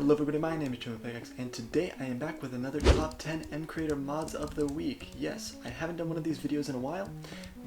Hello everybody, my name is Mcreator, and today I am back with another top 10 Mcreator mods of the week. Yes, I haven't done one of these videos in a while,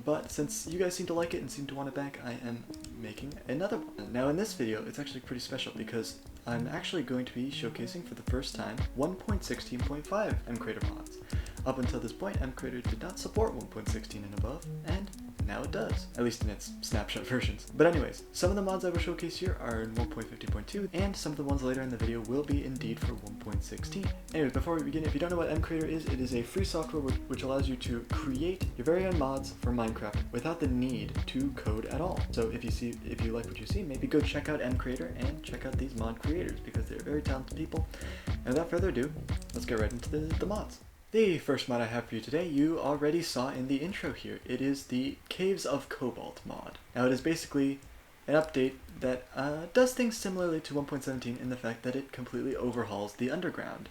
but since you guys seem to like it and seem to want it back, I am making another one. Now in this video, it's actually pretty special because I'm actually going to be showcasing for the first time 1.16.5 Mcreator mods. Up until this point, Mcreator did not support 1.16 and above, and now it does, at least in its snapshot versions. But anyways, some of the mods I will showcase here are in 1.50.2, and some of the ones later in the video will be indeed for 1.16. Anyway, before we begin, if you don't know what Mcreator is, it is a free software which allows you to create your very own mods for Minecraft without the need to code at all. So if you like what you see, maybe go check out Mcreator and check out these mod creators because they're very talented people. And without further ado, let's get right into the mods. The first mod I have for you today, you already saw in the intro here. It is the Caves of Cobalt mod. Now it is basically an update that does things similarly to 1.17 in the fact that it completely overhauls the underground,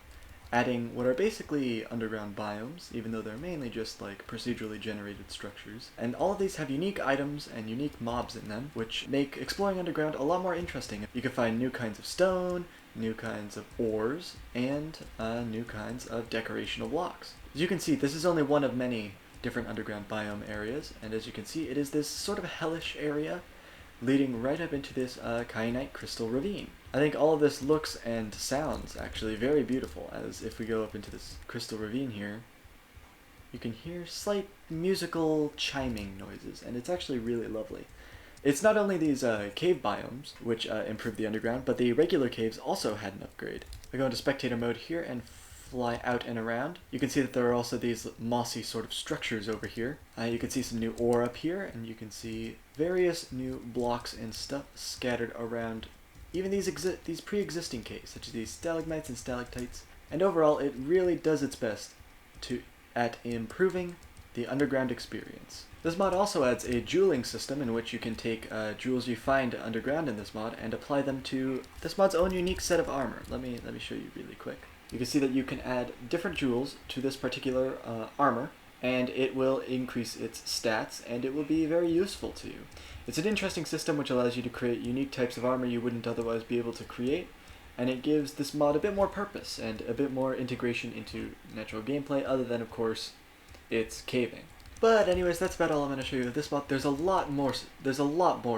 adding what are basically underground biomes, even though they're mainly just like procedurally generated structures. And all of these have unique items and unique mobs in them, which make exploring underground a lot more interesting. You can find new kinds of stone, new kinds of ores, and new kinds of decorational blocks. As you can see, this is only one of many different underground biome areas, and as you can see, it is this sort of hellish area leading right up into this kyanite crystal ravine. I think all of this looks and sounds actually very beautiful, as if we go up into this crystal ravine here, you can hear slight musical chiming noises, and it's actually really lovely. It's not only these cave biomes, which improve the underground, but the regular caves also had an upgrade. I go into spectator mode here and fly out and around. You can see that there are also these mossy sort of structures over here. You can see some new ore up here, and you can see various new blocks and stuff scattered around even these pre-existing caves, such as these stalagmites and stalactites. And overall, it really does its best at improving the underground experience. This mod also adds a jeweling system in which you can take jewels you find underground in this mod and apply them to this mod's own unique set of armor. Let me show you really quick. You can see that you can add different jewels to this particular armor, and it will increase its stats, and it will be very useful to you. It's an interesting system which allows you to create unique types of armor you wouldn't otherwise be able to create, and it gives this mod a bit more purpose and a bit more integration into natural gameplay, other than, of course, its caving. But anyways, that's about all I'm going to show you of this mod. There's a lot more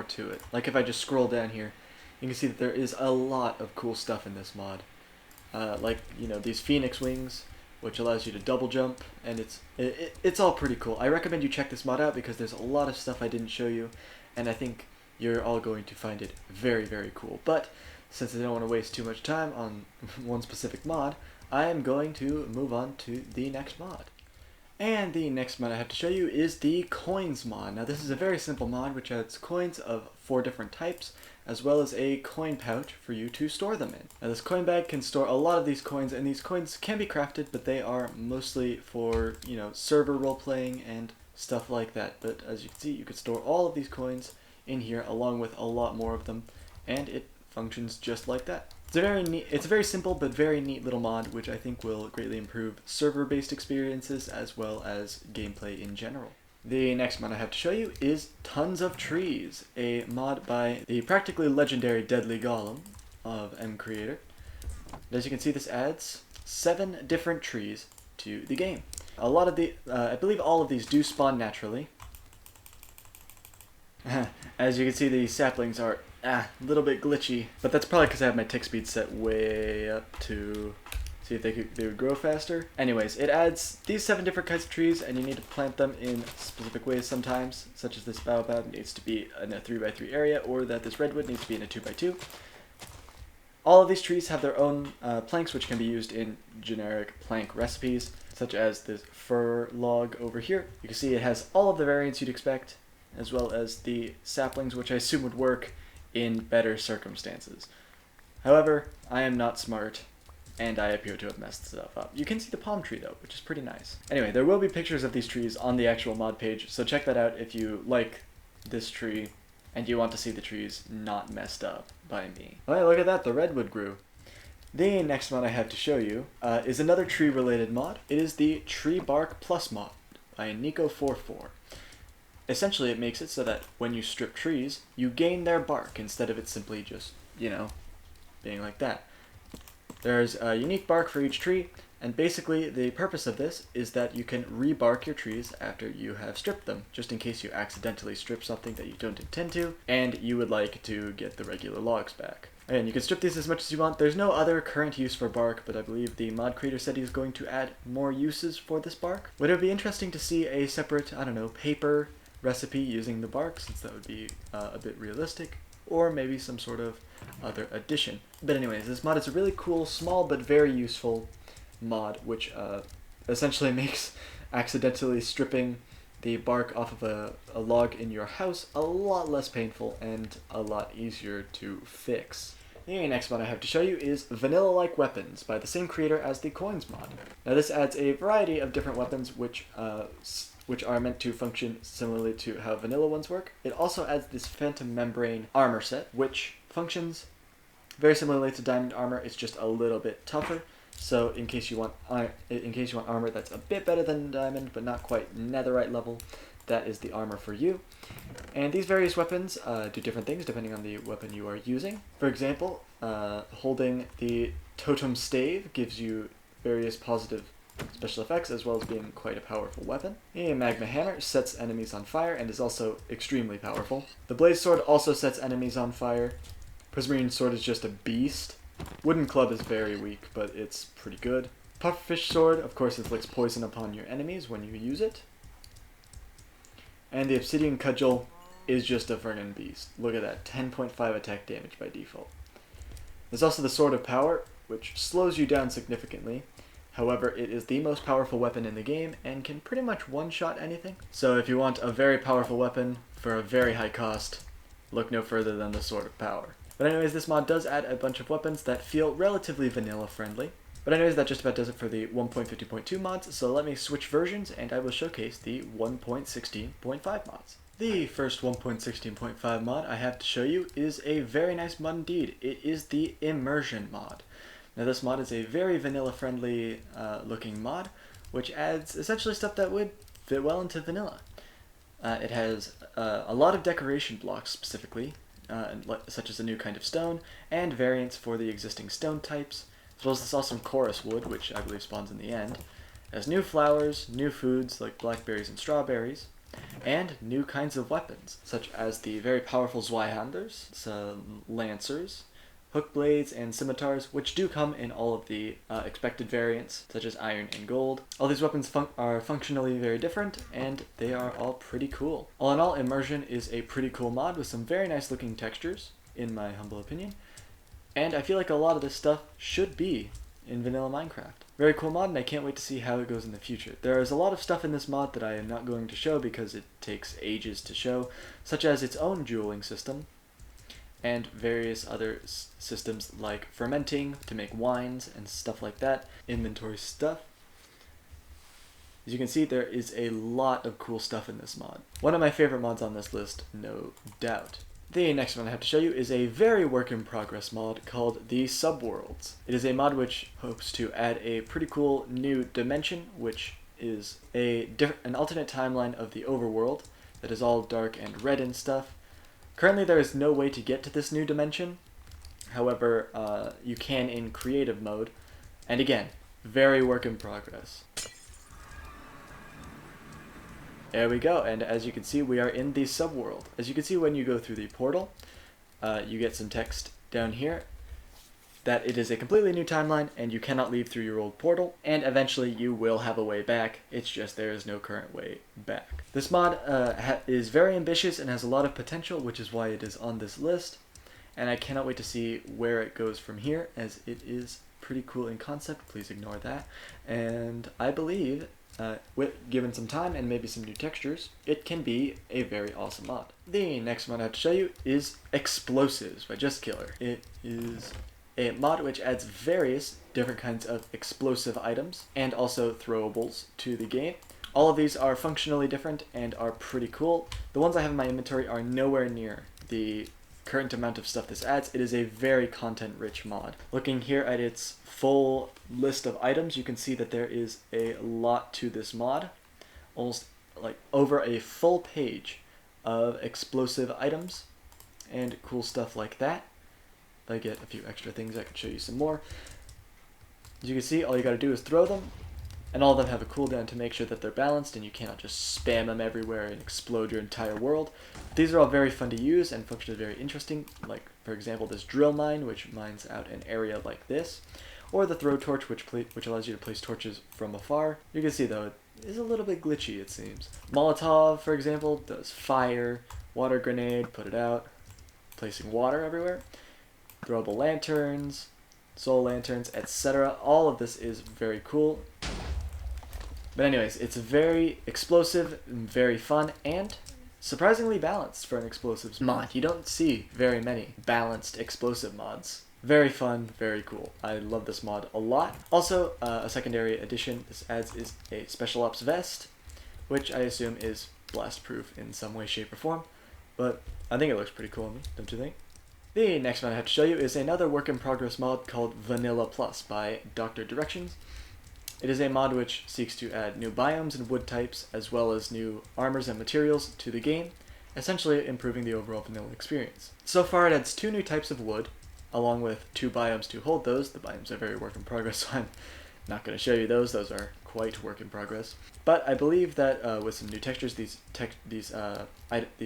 to it. Like if I just scroll down here, you can see that there is a lot of cool stuff in this mod. Like, you know, these phoenix wings, which allows you to double jump, and it's all pretty cool. I recommend you check this mod out because there's a lot of stuff I didn't show you, and I think you're all going to find it very, very cool. But since I don't want to waste too much time on one specific mod, I am going to move on to the next mod. And the next mod I have to show you is the coins mod. Now this is a very simple mod which adds coins of 4 different types, as well as a coin pouch for you to store them in. Now this coin bag can store a lot of these coins, and these coins can be crafted, but they are mostly for, you know, server role-playing and stuff like that. But as you can see, you could store all of these coins in here along with a lot more of them, and it functions just like that. It's a very simple but very neat little mod which I think will greatly improve server-based experiences as well as gameplay in general. The next mod I have to show you is Tons of Trees, a mod by the practically legendary Deadly Golem of Mcreator. As you can see, this adds 7 different trees to the game. A lot of I believe all of these do spawn naturally. As you can see, the saplings are a little bit glitchy, but that's probably because I have my tick speed set way up to see if they would grow faster. Anyways, it adds these 7 different kinds of trees, and you need to plant them in specific ways sometimes, such as this baobab needs to be in a 3x3 area, or that this redwood needs to be in a 2x2. All of these trees have their own planks, which can be used in generic plank recipes, such as this fir log over here. You can see it has all of the variants you'd expect, as well as the saplings, which I assume would work in better circumstances. However, I am not smart, and I appear to have messed stuff up. You can see the palm tree though, which is pretty nice. Anyway, there will be pictures of these trees on the actual mod page, so check that out if you like this tree and you want to see the trees not messed up by me. Alright, look at that, the redwood grew. The next mod I have to show you is another tree related mod. It is the Tree Bark Plus mod by Nico44. Essentially, it makes it so that when you strip trees, you gain their bark instead of it simply just, you know, being like that. There's a unique bark for each tree, and basically the purpose of this is that you can rebark your trees after you have stripped them, just in case you accidentally strip something that you don't intend to, and you would like to get the regular logs back. And you can strip these as much as you want. There's no other current use for bark, but I believe the mod creator said he's going to add more uses for this bark. Would it be interesting to see a separate, I don't know, paper recipe using the bark, since that would be a bit realistic, or maybe some sort of other addition. But anyways, this mod is a really cool, small but very useful mod, which essentially makes accidentally stripping the bark off of a log in your house a lot less painful and a lot easier to fix. The next mod I have to show you is Vanilla-like Weapons by the same creator as the Coins mod. Now this adds a variety of different weapons which are meant to function similarly to how vanilla ones work. It also adds this Phantom Membrane armor set, which functions very similarly to diamond armor. It's just a little bit tougher. So in case you want armor that's a bit better than diamond but not quite netherite level, that is the armor for you. And these various weapons do different things depending on the weapon you are using. For example, holding the Totem Stave gives you various positive special effects as well as being quite a powerful weapon. A Magma Hammer sets enemies on fire and is also extremely powerful. The Blaze Sword also sets enemies on fire. Prismarine Sword is just a beast. Wooden Club is very weak, but it's pretty good. Pufferfish Sword, of course, inflicts poison upon your enemies when you use it. And the Obsidian Cudgel is just a friggin' beast. Look at that, 10.5 attack damage by default. There's also the Sword of Power, which slows you down significantly. However, it is the most powerful weapon in the game and can pretty much one-shot anything. So if you want a very powerful weapon for a very high cost, look no further than the Sword of Power. But anyways, this mod does add a bunch of weapons that feel relatively vanilla friendly. But anyways, that just about does it for the 1.50.2 mods, so let me switch versions and I will showcase the 1.16.5 mods. The first 1.16.5 mod I have to show you is a very nice mod indeed. It is the Immersion mod. Now this mod is a very vanilla friendly looking mod, which adds essentially stuff that would fit well into vanilla. It has a lot of decoration blocks specifically, such as a new kind of stone, and variants for the existing stone types, as well as this awesome chorus wood, which I believe spawns in the end. It has new flowers, new foods like blackberries and strawberries, and new kinds of weapons, such as the very powerful Zweihanders, lancers, hook blades, and scimitars, which do come in all of the expected variants, such as iron and gold. All these weapons are functionally very different, and they are all pretty cool. All in all, Immersion is a pretty cool mod with some very nice looking textures, in my humble opinion, and I feel like a lot of this stuff should be in vanilla Minecraft. Very cool mod, and I can't wait to see how it goes in the future. There is a lot of stuff in this mod that I am not going to show because it takes ages to show, such as its own jeweling system, and various other systems like fermenting to make wines and stuff like that, inventory stuff. As you can see, there is a lot of cool stuff in this mod. One of my favorite mods on this list, no doubt. The next one I have to show you is a very work in progress mod called the Subworlds. It is a mod which hopes to add a pretty cool new dimension, which is an alternate timeline of the overworld that is all dark and red and stuff. Currently there is no way to get to this new dimension, however you can in creative mode, and again, very work in progress. There we go, and as you can see we are in the subworld. As you can see when you go through the portal, you get some text down here that it is a completely new timeline and you cannot leave through your old portal, and eventually you will have a way back, it's just there is no current way back. This mod is very ambitious and has a lot of potential, which is why it is on this list, and I cannot wait to see where it goes from here, as it is pretty cool in concept, please ignore that, and I believe given some time and maybe some new textures, it can be a very awesome mod. The next mod I have to show you is Explosives by JustKiller. It is a mod which adds various different kinds of explosive items and also throwables to the game. All of these are functionally different and are pretty cool. The ones I have in my inventory are nowhere near the current amount of stuff this adds. It is a very content-rich mod. Looking here at its full list of items, you can see that there is a lot to this mod. Almost like over a full page of explosive items and cool stuff like that. If I get a few extra things, I can show you some more. As you can see, all you gotta do is throw them, and all of them have a cooldown to make sure that they're balanced and you cannot just spam them everywhere and explode your entire world. These are all very fun to use and functionally very interesting, like for example this drill mine, which mines out an area like this, or the throw torch, which allows you to place torches from afar. You can see though, it is a little bit glitchy it seems. Molotov, for example, does fire, water grenade, put it out, placing water everywhere, throwable lanterns, soul lanterns, etc. All of this is very cool. But anyways, it's very explosive, very fun, and surprisingly balanced for an explosives mod. You don't see very many balanced explosive mods. Very fun, very cool. I love this mod a lot. Also, a secondary addition this adds is a special ops vest, which I assume is blast proof in some way, shape, or form. But I think it looks pretty cool on me, don't you think? The next one I have to show you is another work in progress mod called Vanilla Plus by Dr. Directions. It is a mod which seeks to add new biomes and wood types, as well as new armors and materials to the game, essentially improving the overall vanilla experience. So far it adds 2 new types of wood, along with 2 biomes to hold those. The biomes are very work in progress, so I'm not going to show you those are quite work in progress. But I believe that with some new textures, these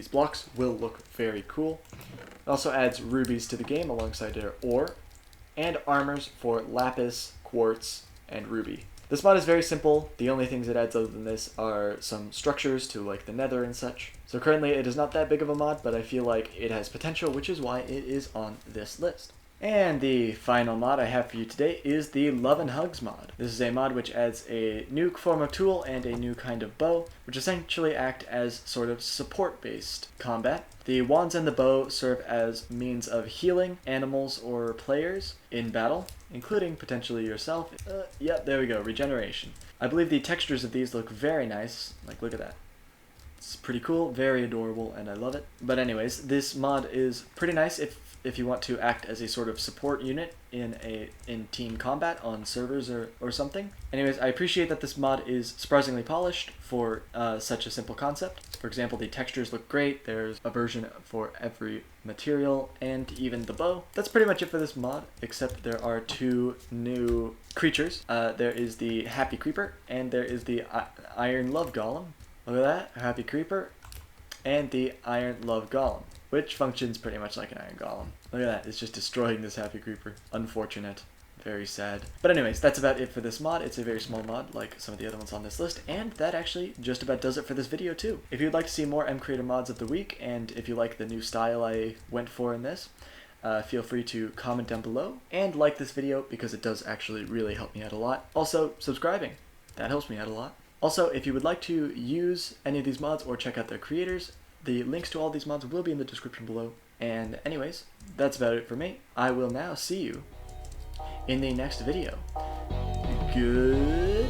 blocks will look very cool. It also adds rubies to the game alongside their ore, and armors for lapis, quartz, and ruby. This mod is very simple. The only things it adds other than this are some structures to like the nether and such. So currently it is not that big of a mod, but I feel like it has potential, which is why it is on this list. And the final mod I have for you today is the Love and Hugs mod. This is a mod which adds a new form of tool and a new kind of bow, which essentially act as sort of support-based combat. The wands and the bow serve as means of healing animals or players in battle, including potentially yourself. Yep, there we go, regeneration. I believe the textures of these look very nice. Like, look at that. It's pretty cool, very adorable, and I love it. But anyways, this mod is pretty nice if you want to act as a sort of support unit in team combat on servers or something. Anyways, I appreciate that this mod is surprisingly polished for such a simple concept. For example, the textures look great, there's a version for every material, and even the bow. That's pretty much it for this mod, except there are 2 new creatures. There is the Happy Creeper, and there is the Iron Love Golem. Look at that, Happy Creeper, and the Iron Love Golem, which functions pretty much like an iron golem. Look at that, it's just destroying this Happy Creeper. Unfortunate. Very sad. But anyways, that's about it for this mod. It's a very small mod, like some of the other ones on this list, and that actually just about does it for this video too. If you'd like to see more Mcreator mods of the week, and if you like the new style I went for in this, feel free to comment down below, and like this video, because it does actually really help me out a lot. Also, subscribing. That helps me out a lot. Also, if you would like to use any of these mods or check out their creators, the links to all these mods will be in the description below. And anyways, that's about it for me. I will now see you in the next video. Goodbye.